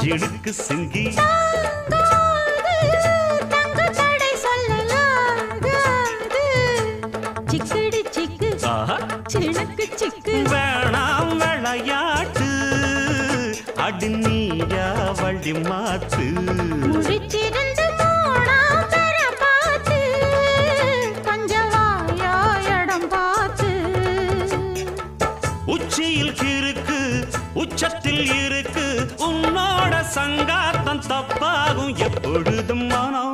இழுக்கு சிங்கி வேணாம் விளையாட்டு அடி நீயா வழி மாத்து உச்சியில் இருக்கு உச்சத்தில் இருக்கு உன்னோட சங்காத்தம் தப்பாகும் எப்பொழுதும் மனம்